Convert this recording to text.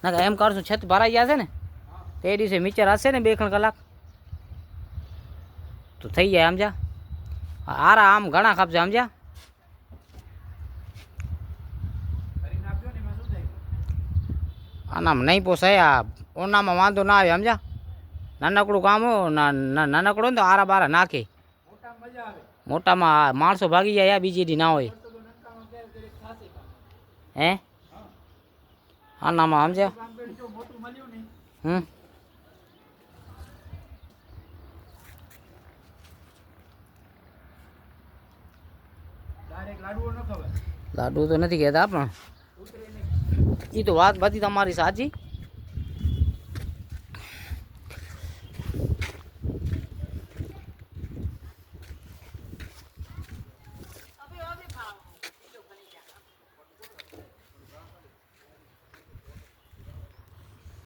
ના એમ કરશું છત ભરાઈ ગયા છે ને તે દિવસે મિક્સર હશે ને 2 કલાક તો થઈ જાય સમજ્યા આરા આમ ઘણા ખાપશે સમજ્યા આનામાં નહીં પોસાય આ ઓનામાં વાંધો ના આવે સમજ્યા નાનકડું કામ હો નાનકડું ને તો આરા બારા નાખે મોટામાં માણસો ભાગી જાય બીજી દી ના હોય હે આનામાં સમજ્યા લાડુ તો નથી કહેતા પણ એ તો વાત બધી તમારી સાચી